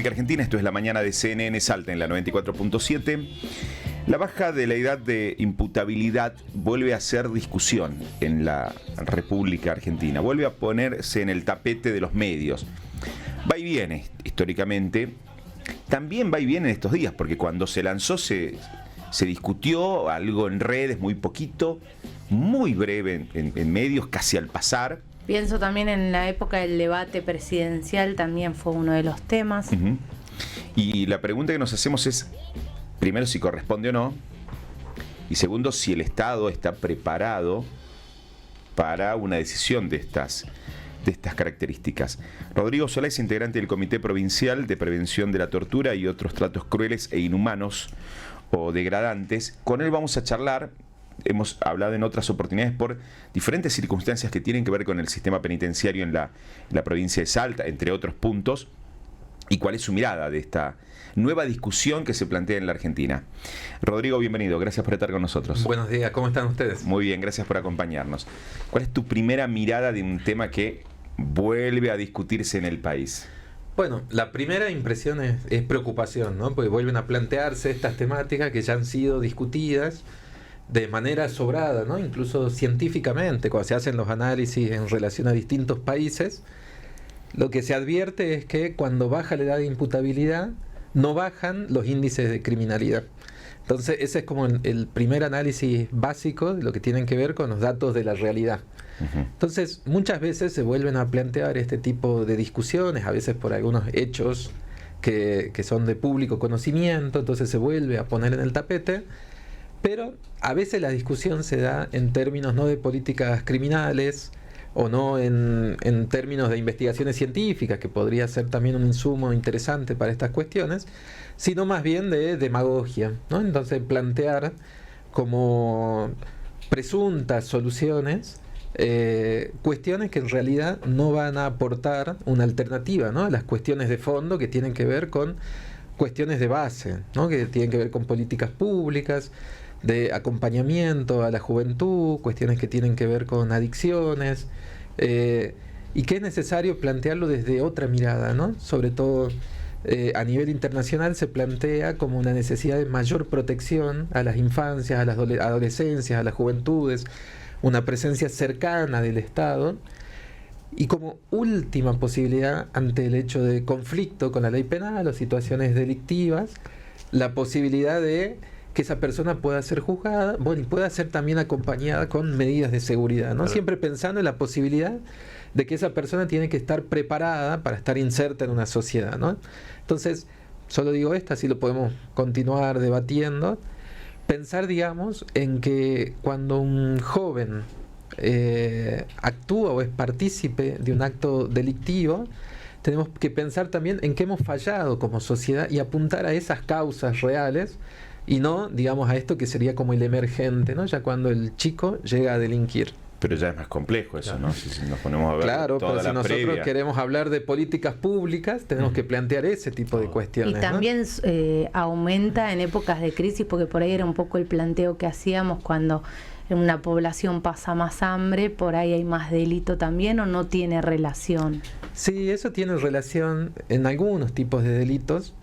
República Argentina. Esto es La Mañana de CNN Salta en la 94.7. La baja de la edad de imputabilidad vuelve a ser discusión en la República Argentina. Vuelve a ponerse en el tapete de los medios. Va y viene históricamente. También va y viene en estos días, porque cuando se lanzó se discutió algo en redes, muy poquito, muy breve en medios, casi al pasar. Pienso también en la época del debate presidencial, también fue uno de los temas. Uh-huh. Y la pregunta que nos hacemos es, primero, si corresponde o no, y segundo, si el Estado está preparado para una decisión de estas características. Rodrigo Solá es integrante del Comité Provincial de Prevención de la Tortura y otros tratos crueles e inhumanos o degradantes. Con él vamos a charlar. Hemos hablado en otras oportunidades por diferentes circunstancias que tienen que ver con el sistema penitenciario en la provincia de Salta, entre otros puntos, y cuál es su mirada de esta nueva discusión que se plantea en la Argentina. Rodrigo, bienvenido, gracias por estar con nosotros. Buenos días, ¿cómo están ustedes? Muy bien, gracias por acompañarnos. ¿Cuál es tu primera mirada de un tema que vuelve a discutirse en el país? Bueno, la primera impresión es preocupación, ¿no? Porque vuelven a plantearse estas temáticas que ya han sido discutidas de manera sobrada, ¿no? Incluso científicamente, cuando se hacen los análisis en relación a distintos países, lo que se advierte es que cuando baja la edad de imputabilidad, no bajan los índices de criminalidad. Entonces, ese es como el primer análisis básico de lo que tienen que ver con los datos de la realidad. Uh-huh. Entonces, muchas veces se vuelven a plantear este tipo de discusiones, a veces por algunos hechos que son de público conocimiento, entonces se vuelve a poner en el tapete. Pero a veces la discusión se da en términos no de políticas criminales o no en términos de investigaciones científicas, que podría ser también un insumo interesante para estas cuestiones, sino más bien de demagogia, ¿no? Entonces plantear como presuntas soluciones cuestiones que en realidad no van a aportar una alternativa, ¿no? A las cuestiones de fondo que tienen que ver con cuestiones de base, ¿no? Que tienen que ver con políticas públicas, de acompañamiento a la juventud, cuestiones que tienen que ver con adicciones, y que es necesario plantearlo desde otra mirada, ¿no? Sobre todo a nivel internacional se plantea como una necesidad de mayor protección a las infancias, a las adolescencias, a las juventudes, una presencia cercana del Estado, y como última posibilidad ante el hecho de conflicto con la ley penal o situaciones delictivas, la posibilidad de que esa persona pueda ser juzgada, bueno, y pueda ser también acompañada con medidas de seguridad, ¿no? Claro. Siempre pensando en la posibilidad de que esa persona tiene que estar preparada para estar inserta en una sociedad, ¿no? Entonces, solo digo esto, así lo podemos continuar debatiendo. Pensar, digamos, en que cuando un joven actúa o es partícipe de un acto delictivo, tenemos que pensar también en que hemos fallado como sociedad y apuntar a esas causas reales y no, digamos, a esto que sería como el emergente, ¿no? Ya cuando el chico llega a delinquir. Pero ya es más complejo eso, ¿no? Si nos ponemos a ver claro, toda pero si la nosotros previa. Queremos hablar de políticas públicas, tenemos que plantear ese tipo de cuestiones. Y también, ¿no? Aumenta en épocas de crisis, porque por ahí era un poco el planteo que hacíamos cuando en una población pasa más hambre, por ahí hay más delito también, ¿o no tiene relación? Sí, eso tiene relación en algunos tipos de delitos.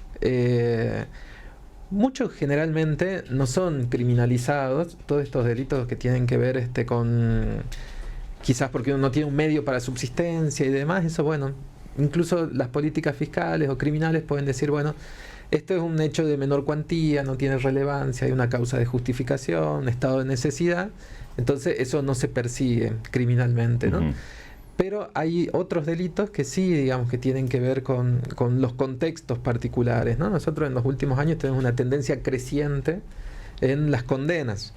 Muchos generalmente no son criminalizados, todos estos delitos que tienen que ver con quizás porque uno no tiene un medio para subsistencia y demás, eso bueno, incluso las políticas fiscales o criminales pueden decir, bueno, esto es un hecho de menor cuantía, no tiene relevancia, hay una causa de justificación, un estado de necesidad, entonces eso no se persigue criminalmente, ¿no? Uh-huh. Pero hay otros delitos que sí, digamos, que tienen que ver con los contextos particulares, ¿no? Nosotros en los últimos años tenemos una tendencia creciente en las condenas,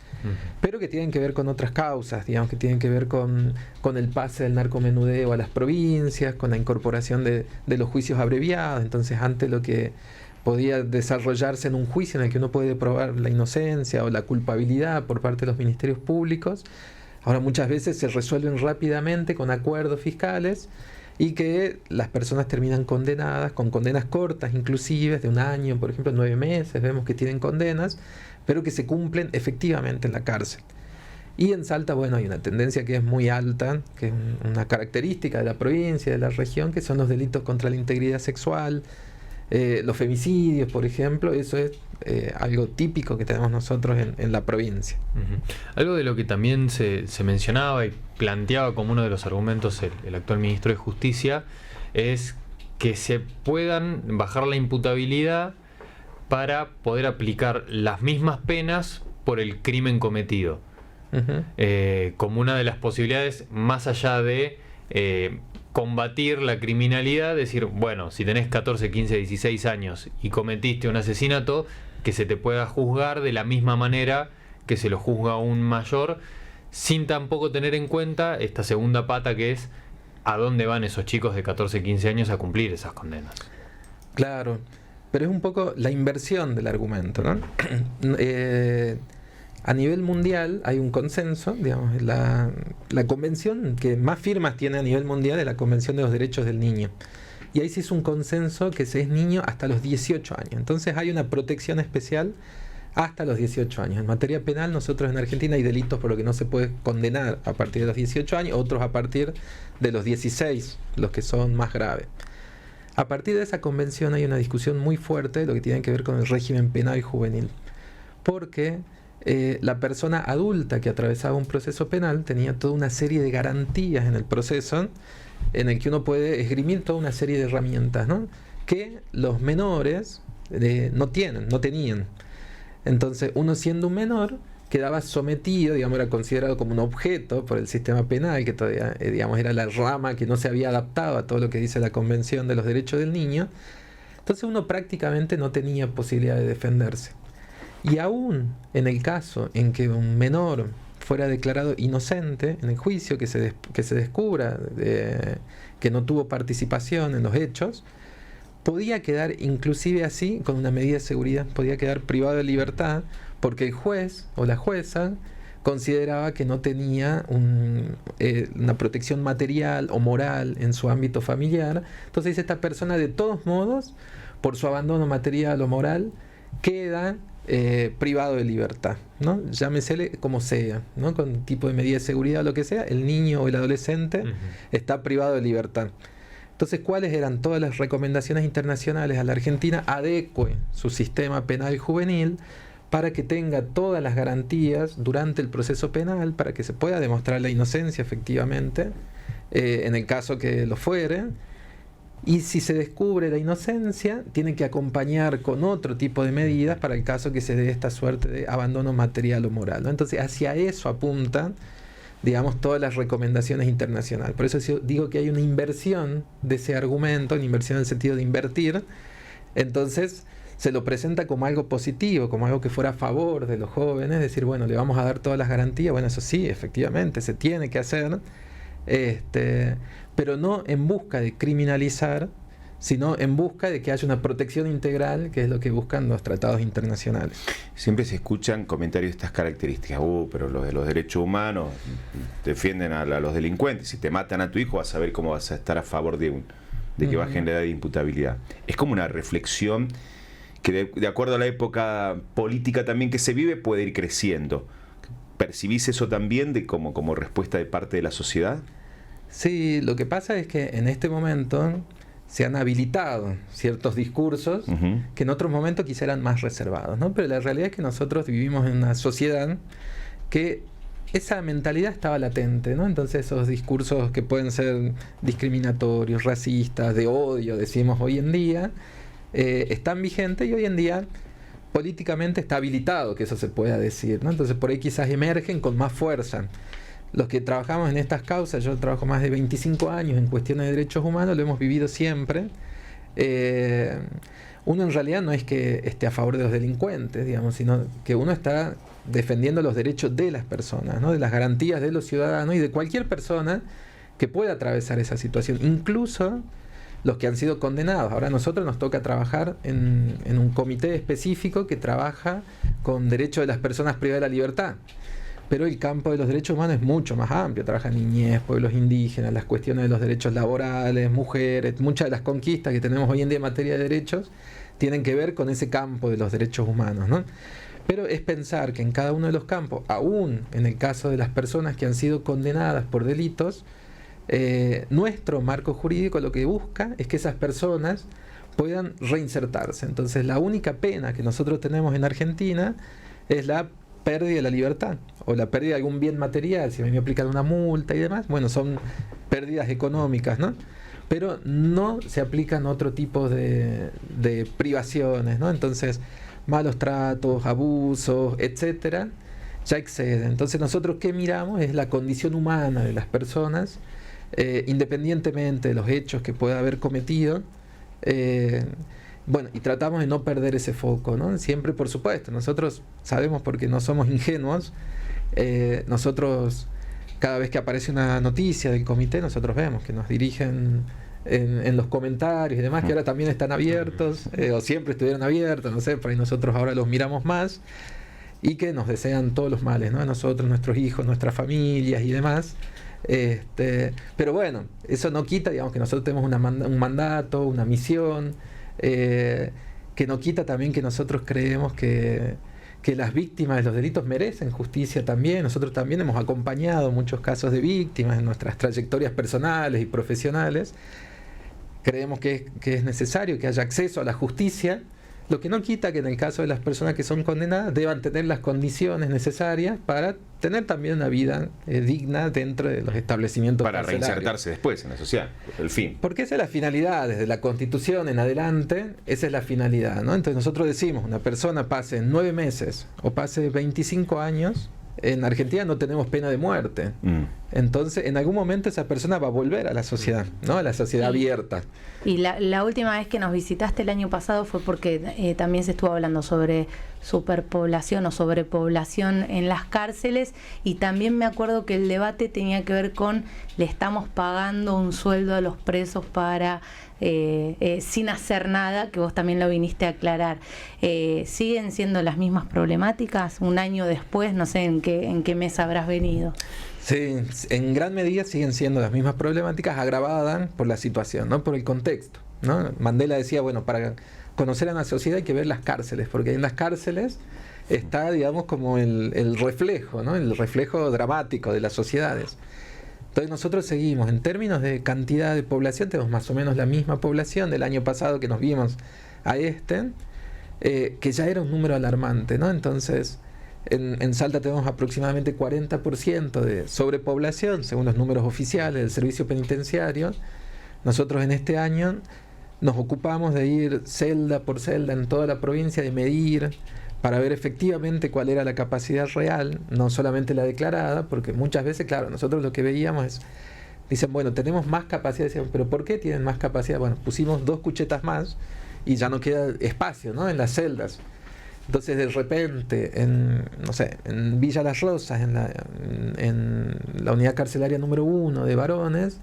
pero que tienen que ver con otras causas, digamos, que tienen que ver con el pase del narcomenudeo a las provincias, con la incorporación de los juicios abreviados. Entonces, antes lo que podía desarrollarse en un juicio en el que uno puede probar la inocencia o la culpabilidad por parte de los ministerios públicos, ahora muchas veces se resuelven rápidamente con acuerdos fiscales y que las personas terminan condenadas, con condenas cortas inclusive, de 1 año, por ejemplo, 9 meses, vemos que tienen condenas, pero que se cumplen efectivamente en la cárcel. Y en Salta, bueno, hay una tendencia que es muy alta, que es una característica de la provincia, de la región, que son los delitos contra la integridad sexual, los femicidios, por ejemplo, eso es algo típico que tenemos nosotros en la provincia. Algo de lo que también se mencionaba y planteaba como uno de los argumentos el actual ministro de Justicia es que se puedan bajar la imputabilidad para poder aplicar las mismas penas por el crimen cometido. Como una de las posibilidades, más allá de combatir la criminalidad, decir, bueno, si tenés 14, 15, 16 años y cometiste un asesinato, que se te pueda juzgar de la misma manera que se lo juzga a un mayor, sin tampoco tener en cuenta esta segunda pata, que es a dónde van esos chicos de 14, 15 años a cumplir esas condenas. Claro, pero es un poco la inversión del argumento, ¿no? A nivel mundial hay un consenso, digamos, la convención que más firmas tiene a nivel mundial es la Convención de los Derechos del Niño. Y ahí sí es un consenso que se es niño hasta los 18 años. Entonces hay una protección especial hasta los 18 años. En materia penal, nosotros en Argentina hay delitos por los que no se puede condenar a partir de los 18 años, otros a partir de los 16, los que son más graves. A partir de esa convención hay una discusión muy fuerte de lo que tiene que ver con el régimen penal juvenil. Porque la persona adulta que atravesaba un proceso penal tenía toda una serie de garantías en el proceso en el que uno puede esgrimir toda una serie de herramientas, ¿no? Que los menores no tenían. Entonces, uno siendo un menor quedaba sometido, digamos, era considerado como un objeto por el sistema penal, que todavía, digamos, era la rama que no se había adaptado a todo lo que dice la Convención de los Derechos del Niño. Entonces uno prácticamente no tenía posibilidad de defenderse. Y aún en el caso en que un menor fuera declarado inocente en el juicio, que se descubra que no tuvo participación en los hechos, podía quedar inclusive así, con una medida de seguridad, podía quedar privado de libertad, porque el juez o la jueza consideraba que no tenía una protección material o moral en su ámbito familiar. Entonces esta persona, de todos modos, por su abandono material o moral, queda privado de libertad, ¿no? Llámesele como sea, ¿no? Con tipo de medida de seguridad o lo que sea, el niño o el adolescente está privado de libertad. Entonces, ¿cuáles eran todas las recomendaciones internacionales a la Argentina? Adecue su sistema penal juvenil para que tenga todas las garantías durante el proceso penal, para que se pueda demostrar la inocencia efectivamente, en el caso que lo fuere. Y si se descubre la inocencia, tiene que acompañar con otro tipo de medidas para el caso que se dé esta suerte de abandono material o moral, ¿no? Entonces, hacia eso apuntan, digamos, todas las recomendaciones internacionales. Por eso digo que hay una inversión de ese argumento, una inversión en el sentido de invertir. Entonces, se lo presenta como algo positivo, como algo que fuera a favor de los jóvenes, decir, bueno, le vamos a dar todas las garantías. Bueno, eso sí, efectivamente, se tiene que hacer, pero no en busca de criminalizar, sino en busca de que haya una protección integral, que es lo que buscan los tratados internacionales. Siempre se escuchan comentarios de estas características. Pero los de los derechos humanos defienden a los delincuentes. Si te matan a tu hijo, vas a ver cómo vas a estar a favor de que bajen la edad de imputabilidad. Es como una reflexión que de acuerdo a la época política también que se vive, puede ir creciendo. ¿Percibís eso también como respuesta de parte de la sociedad? Sí, lo que pasa es que en este momento se han habilitado ciertos discursos que en otros momentos quizá eran más reservados, ¿no? Pero la realidad es que nosotros vivimos en una sociedad que esa mentalidad estaba latente, ¿no? Entonces esos discursos que pueden ser discriminatorios, racistas, de odio, decimos hoy en día, están vigentes, y hoy en día políticamente está habilitado que eso se pueda decir, ¿no? Entonces por ahí quizás emergen con más fuerza. Los que trabajamos en estas causas, yo trabajo más de 25 años en cuestiones de derechos humanos, lo hemos vivido siempre. Uno en realidad no es que esté a favor de los delincuentes, digamos, sino que uno está defendiendo los derechos de las personas, ¿no? De las garantías de los ciudadanos y de cualquier persona que pueda atravesar esa situación, incluso los que han sido condenados. Ahora a nosotros nos toca trabajar en un comité específico que trabaja con derechos de las personas privadas de la libertad. Pero el campo de los derechos humanos es mucho más amplio. Trabaja niñez, pueblos indígenas, las cuestiones de los derechos laborales, mujeres. Muchas de las conquistas que tenemos hoy en día en materia de derechos tienen que ver con ese campo de los derechos humanos, ¿no? Pero es pensar que en cada uno de los campos, aún en el caso de las personas que han sido condenadas por delitos, nuestro marco jurídico lo que busca es que esas personas puedan reinsertarse. Entonces la única pena que nosotros tenemos en Argentina es la pérdida de la libertad o la pérdida de algún bien material. Si me aplican una multa y demás, bueno, son pérdidas económicas, ¿no? Pero no se aplican otro tipo de privaciones, ¿no? Entonces, malos tratos, abusos, etcétera, ya exceden. Entonces nosotros ¿qué miramos? Es la condición humana de las personas, independientemente de los hechos que pueda haber cometido. Bueno, y tratamos de no perder ese foco, ¿no? Siempre, por supuesto, nosotros sabemos, porque no somos ingenuos, nosotros cada vez que aparece una noticia del comité, nosotros vemos que nos dirigen en los comentarios y demás, que ahora también están abiertos, o siempre estuvieron abiertos, no sé, por ahí nosotros ahora los miramos más, y que nos desean todos los males, ¿no? A nosotros, nuestros hijos, nuestras familias y demás. Pero bueno, eso no quita, digamos, que nosotros tenemos un mandato, una misión, que no quita también que nosotros creemos que las víctimas de los delitos merecen justicia también. Nosotros también hemos acompañado muchos casos de víctimas en nuestras trayectorias personales y profesionales. Creemos que es necesario que haya acceso a la justicia, lo que no quita que en el caso de las personas que son condenadas deban tener las condiciones necesarias para tener también una vida digna dentro de los establecimientos para carcelarios. reinsertarse después en la sociedad, el fin. Porque esa es la finalidad, desde la Constitución en adelante, esa es la finalidad, ¿no? Entonces nosotros decimos, una persona pase 9 meses o pase 25 años, en Argentina no tenemos pena de muerte. Entonces, en algún momento esa persona va a volver a la sociedad, ¿no? A la sociedad abierta. Y la última vez que nos visitaste el año pasado fue porque también se estuvo hablando sobre superpoblación o sobrepoblación en las cárceles, y también me acuerdo que el debate tenía que ver con le estamos pagando un sueldo a los presos para sin hacer nada, que vos también lo viniste a aclarar. ¿Siguen siendo las mismas problemáticas un año después? No sé en qué mes habrás venido. Sí, en gran medida siguen siendo las mismas problemáticas, agravadas por la situación, ¿no? Por el contexto, ¿no? Mandela decía, bueno, para conocer a la sociedad hay que ver las cárceles, porque en las cárceles está, digamos, como el reflejo, ¿no? El reflejo dramático de las sociedades. Entonces nosotros seguimos, en términos de cantidad de población, tenemos más o menos la misma población del año pasado que nos vimos a que ya era un número alarmante, ¿no? Entonces, en Salta tenemos aproximadamente 40% de sobrepoblación, según los números oficiales del servicio penitenciario. Nosotros en este año nos ocupamos de ir celda por celda en toda la provincia, de medir para ver efectivamente cuál era la capacidad real, no solamente la declarada, porque muchas veces, claro, nosotros lo que veíamos es, dicen, bueno, tenemos más capacidad, decían, pero ¿por qué tienen más capacidad? Bueno, pusimos 2 cuchetas más y ya no queda espacio, ¿no? En las celdas. Entonces, de repente, en Villa Las Rosas, en la unidad carcelaria número 1 de varones,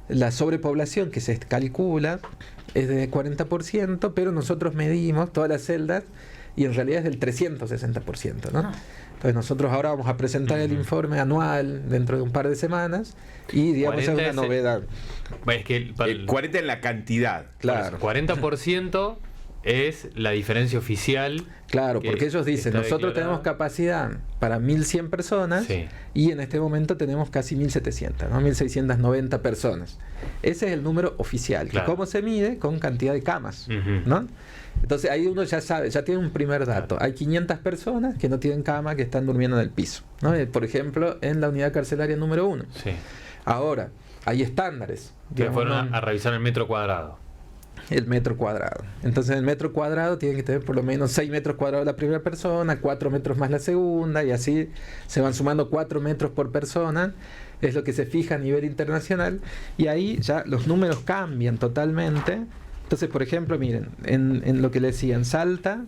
la sobrepoblación que se calcula es de 40%, pero nosotros medimos todas las celdas y en realidad es del 360%, ¿no? Entonces nosotros ahora vamos a presentar el informe anual dentro de un par de semanas y, digamos, es una novedad. Es que el 40 en la cantidad. Claro. 40% es la diferencia oficial. Claro, porque ellos dicen, nosotros tenemos capacidad para 1.100 personas, sí, y en este momento tenemos casi 1.700, ¿no? 1.690 personas. Ese es el número oficial. Claro. ¿Cómo se mide? Con cantidad de camas, ¿no? Entonces ahí uno ya sabe, ya tiene un primer dato. Hay 500 personas que no tienen cama, que están durmiendo en el piso, ¿no? Por ejemplo, en la unidad carcelaria número 1. Sí. Ahora, hay estándares. Que fueron a revisar el metro cuadrado. El metro cuadrado. Entonces, en el metro cuadrado tiene que tener por lo menos 6 metros cuadrados la primera persona, 4 metros más la segunda, y así se van sumando 4 metros por persona. Es lo que se fija a nivel internacional, y ahí ya los números cambian totalmente. Entonces, por ejemplo, miren, en lo que le decía, en Salta,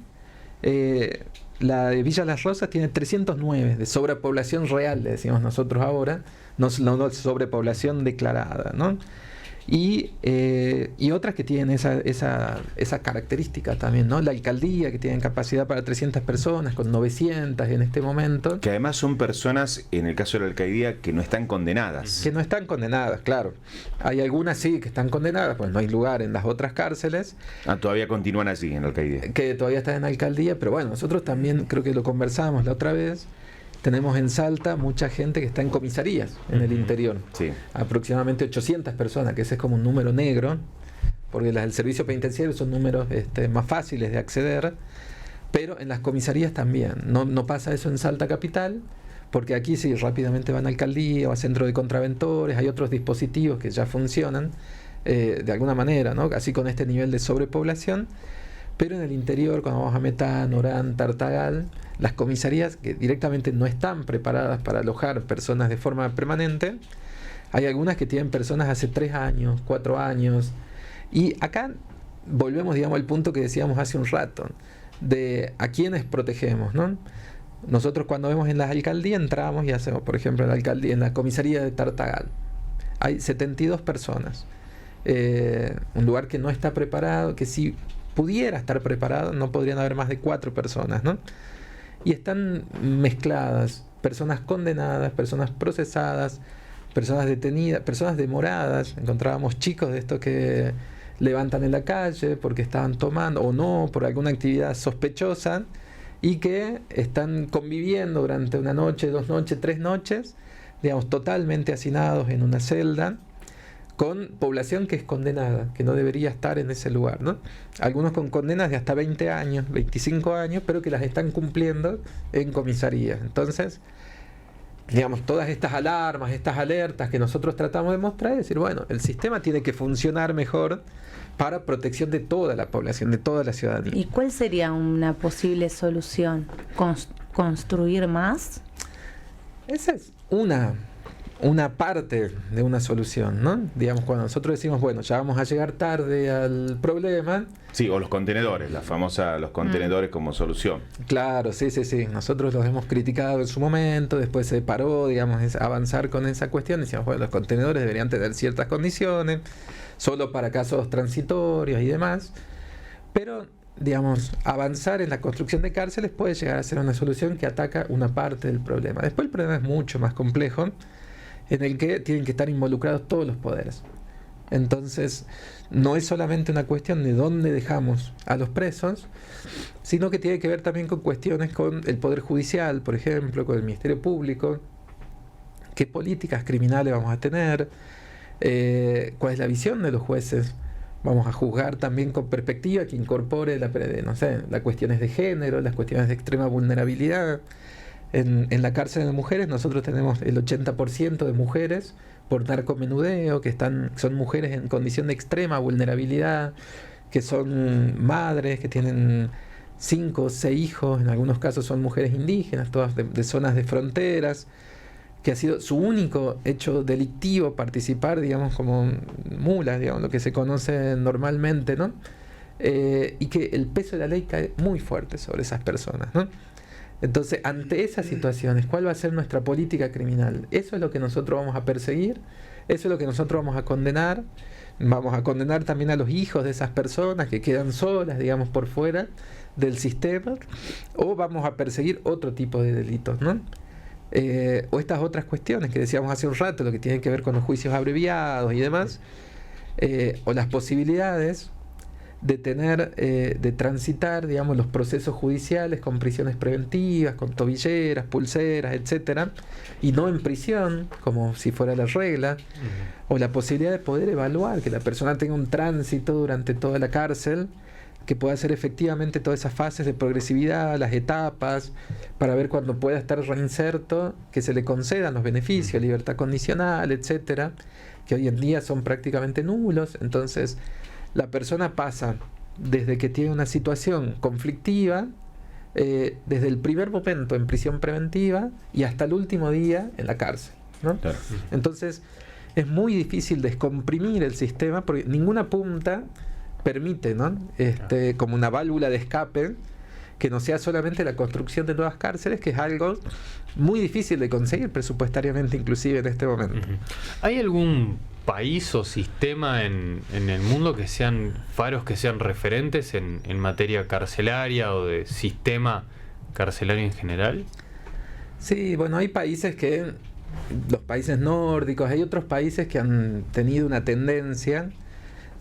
la de Villa Las Rosas tiene 309 de sobrepoblación real, le decimos nosotros ahora, no sobrepoblación declarada, ¿no? Y otras que tienen esa característica también, ¿no? La alcaldía, que tienen capacidad para 300 personas, con 900 en este momento. Que además son personas, en el caso de la alcaldía, que no están condenadas. Que no están condenadas, claro. Hay algunas sí que están condenadas, pues no hay lugar en las otras cárceles. Todavía continúan allí en la alcaldía. Que todavía están en la alcaldía, pero bueno, nosotros también, creo que lo conversamos la otra vez, tenemos en Salta mucha gente que está en comisarías en el interior. Sí. Aproximadamente 800 personas, que ese es como un número negro, porque las del servicio penitenciario son números más fáciles de acceder, pero en las comisarías también. No pasa eso en Salta Capital, porque aquí sí rápidamente van a alcaldía o a centro de contraventores, hay otros dispositivos que ya funcionan de alguna manera, ¿no? Así con este nivel de sobrepoblación. Pero en el interior, cuando vamos a Metán, Orán, Tartagal, las comisarías que directamente no están preparadas para alojar personas de forma permanente, hay algunas que tienen personas hace 3 años, 4 años, y acá volvemos, digamos, al punto que decíamos hace un rato, de a quiénes protegemos, ¿no? Nosotros cuando vemos en las alcaldías entramos y hacemos, por ejemplo, en la comisaría de Tartagal, hay 72 personas, un lugar que no está preparado, que si pudiera estar preparado, no podrían haber más de 4 personas, ¿no? Y están mezcladas, personas condenadas, personas procesadas, personas detenidas, personas demoradas. Encontrábamos chicos de estos que levantan en la calle porque estaban tomando o no, por alguna actividad sospechosa, y que están conviviendo durante una noche, 2 noches, 3 noches, digamos, totalmente hacinados en una celda, con población que es condenada, que no debería estar en ese lugar, ¿no? Algunos con condenas de hasta 20 años, 25 años, pero que las están cumpliendo en comisarías. Entonces, digamos, todas estas alarmas, estas alertas que nosotros tratamos de mostrar, es decir, bueno, el sistema tiene que funcionar mejor para protección de toda la población, de toda la ciudadanía. ¿Y cuál sería una posible solución? ¿Construir más? Esa es una parte de una solución, ¿no? Digamos, cuando nosotros decimos, bueno, ya vamos a llegar tarde al problema. Sí, o los contenedores, los contenedores como solución. Claro, sí. Nosotros los hemos criticado en su momento, después se paró, digamos, avanzar con esa cuestión. Decíamos, bueno, los contenedores deberían tener ciertas condiciones, solo para casos transitorios y demás. Pero, digamos, avanzar en la construcción de cárceles puede llegar a ser una solución que ataca una parte del problema. Después el problema es mucho más complejo, en el que tienen que estar involucrados todos los poderes. Entonces, no es solamente una cuestión de dónde dejamos a los presos, sino que tiene que ver también con cuestiones con el Poder Judicial, por ejemplo, con el Ministerio Público, qué políticas criminales vamos a tener, cuál es la visión de los jueces. Vamos a juzgar también con perspectiva que incorpore las cuestiones de género, las cuestiones de extrema vulnerabilidad. En la cárcel de mujeres nosotros tenemos el 80% de mujeres por narcomenudeo, que son mujeres en condición de extrema vulnerabilidad, que son madres, que tienen 5 o 6 hijos, en algunos casos son mujeres indígenas, todas de zonas de fronteras, que ha sido su único hecho delictivo participar, digamos, como mulas, digamos, lo que se conoce normalmente, ¿no? Y que el peso de la ley cae muy fuerte sobre esas personas, ¿no? Entonces, ante esas situaciones, ¿cuál va a ser nuestra política criminal? Eso es lo que nosotros vamos a perseguir, eso es lo que nosotros vamos a condenar. Vamos a condenar también a los hijos de esas personas que quedan solas, digamos, por fuera del sistema, o vamos a perseguir otro tipo de delitos, ¿no? O estas otras cuestiones que decíamos hace un rato, lo que tiene que ver con los juicios abreviados y demás, o las posibilidades de de transitar, digamos, los procesos judiciales con prisiones preventivas, con tobilleras, pulseras, etcétera, y no en prisión, como si fuera la regla, o la posibilidad de poder evaluar que la persona tenga un tránsito durante toda la cárcel, que pueda hacer efectivamente todas esas fases de progresividad, las etapas, para ver cuando pueda estar reinserto, que se le concedan los beneficios, libertad condicional, etcétera, que hoy en día son prácticamente nulos. Entonces, la persona pasa desde que tiene una situación conflictiva, desde el primer momento en prisión preventiva y hasta el último día en la cárcel, ¿no? Claro. Entonces, es muy difícil descomprimir el sistema porque ninguna punta permite, ¿no? Como una válvula de escape que no sea solamente la construcción de nuevas cárceles, que es algo muy difícil de conseguir presupuestariamente, inclusive en este momento. ¿Hay algún país o sistema en el mundo que sean faros, que sean referentes en materia carcelaria o de sistema carcelario en general? Sí, bueno, hay países los países nórdicos, hay otros países que han tenido una tendencia,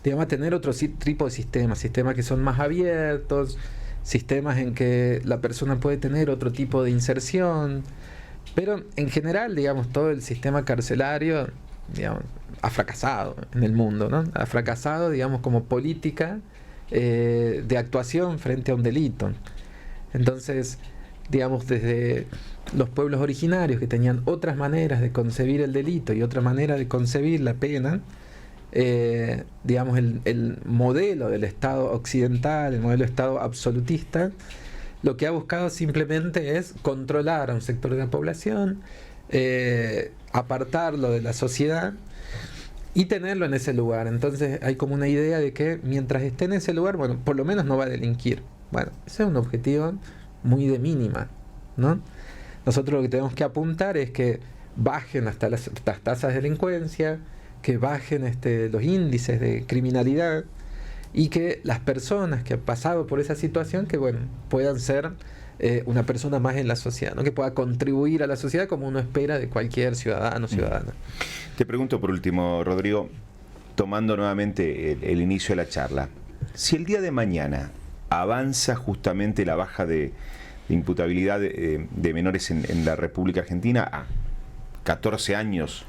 digamos, a tener otro tipo de sistemas que son más abiertos, sistemas en que la persona puede tener otro tipo de inserción, pero en general, digamos, todo el sistema carcelario, digamos, ha fracasado en el mundo, ¿no? Ha fracasado, digamos, como política de actuación frente a un delito. Entonces, digamos, desde los pueblos originarios que tenían otras maneras de concebir el delito y otra manera de concebir la pena, digamos, el modelo del Estado occidental, el modelo de Estado absolutista, lo que ha buscado simplemente es controlar a un sector de la población, apartarlo de la sociedad y tenerlo en ese lugar. Entonces hay como una idea de que mientras esté en ese lugar, bueno, por lo menos no va a delinquir. Bueno, ese es un objetivo muy de mínima, ¿no? Nosotros lo que tenemos que apuntar es que bajen hasta las tasas de delincuencia, que bajen los índices de criminalidad y que las personas que han pasado por esa situación, que bueno, puedan ser una persona más en la sociedad, ¿no? Que pueda contribuir a la sociedad como uno espera de cualquier ciudadano o ciudadana. Te pregunto por último, Rodrigo, tomando nuevamente el inicio de la charla, si el día de mañana avanza justamente la baja de imputabilidad de menores en la República Argentina a 14 años,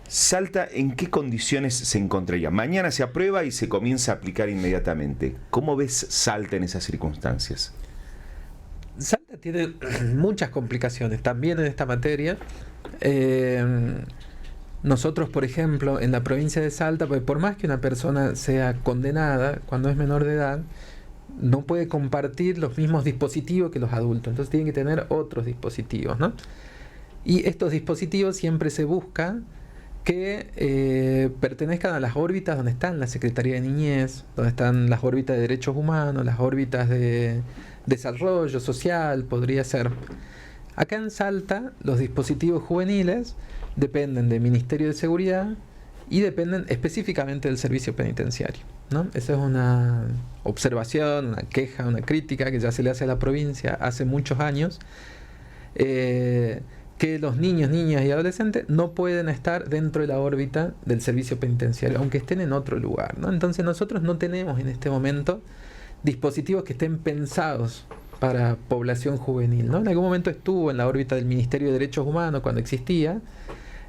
Salta, ¿en qué condiciones se encontraría? Mañana se aprueba y se comienza a aplicar inmediatamente. ¿Cómo ves Salta en esas circunstancias? Salta tiene muchas complicaciones también en esta materia. Nosotros, por ejemplo, en la provincia de Salta, pues, por más que una persona sea condenada cuando es menor de edad, no puede compartir los mismos dispositivos que los adultos. Entonces tienen que tener otros dispositivos, ¿no? Y estos dispositivos siempre se busca que pertenezcan a las órbitas donde están la Secretaría de Niñez, donde están las órbitas de Derechos Humanos, las órbitas de Desarrollo Social, podría ser. Acá en Salta, los dispositivos juveniles dependen del Ministerio de Seguridad y dependen específicamente del Servicio Penitenciario, ¿no? Esa es una observación, una queja, una crítica que ya se le hace a la provincia hace muchos años, que los niños, niñas y adolescentes no pueden estar dentro de la órbita del servicio penitenciario, aunque estén en otro lugar, ¿no? Entonces nosotros no tenemos en este momento dispositivos que estén pensados para población juvenil, ¿no? En algún momento estuvo en la órbita del Ministerio de Derechos Humanos cuando existía,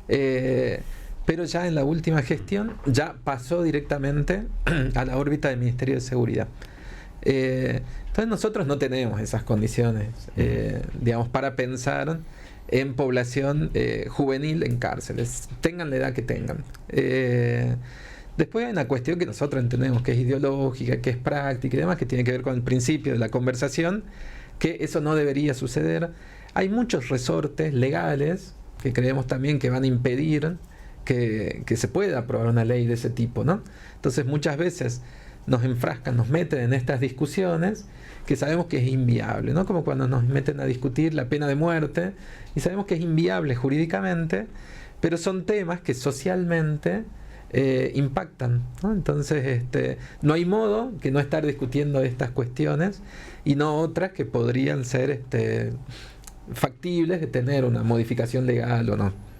pero ya en la última gestión ya pasó directamente a la órbita del Ministerio de Seguridad. Entonces nosotros no tenemos esas condiciones, digamos, para pensar en población juvenil en cárceles, tengan la edad que tengan. Después hay una cuestión que nosotros entendemos que es ideológica, que es práctica y demás, que tiene que ver con el principio de la conversación, que eso no debería suceder. Hay muchos resortes legales que creemos también que van a impedir que se pueda aprobar una ley de ese tipo, ¿no? Entonces muchas veces nos enfrascan, nos meten en estas discusiones que sabemos que es inviable, ¿no? Como cuando nos meten a discutir la pena de muerte y sabemos que es inviable jurídicamente, pero son temas que socialmente impactan, ¿no? Entonces no hay modo que no estar discutiendo estas cuestiones y no otras que podrían ser factibles de tener una modificación legal o no.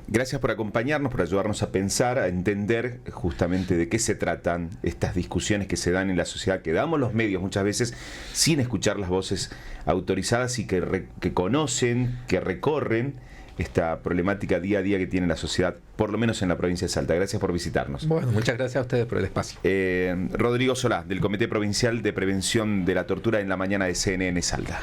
Gracias por acompañarnos, por ayudarnos a pensar, a entender justamente de qué se tratan estas discusiones que se dan en la sociedad, que damos los medios muchas veces sin escuchar las voces autorizadas y que conocen, que recorren esta problemática día a día que tiene la sociedad, por lo menos en la provincia de Salta. Gracias por visitarnos. Bueno, muchas gracias a ustedes por el espacio. Rodrigo Solá, del Comité Provincial de Prevención de la Tortura, en la mañana de CNN Salta.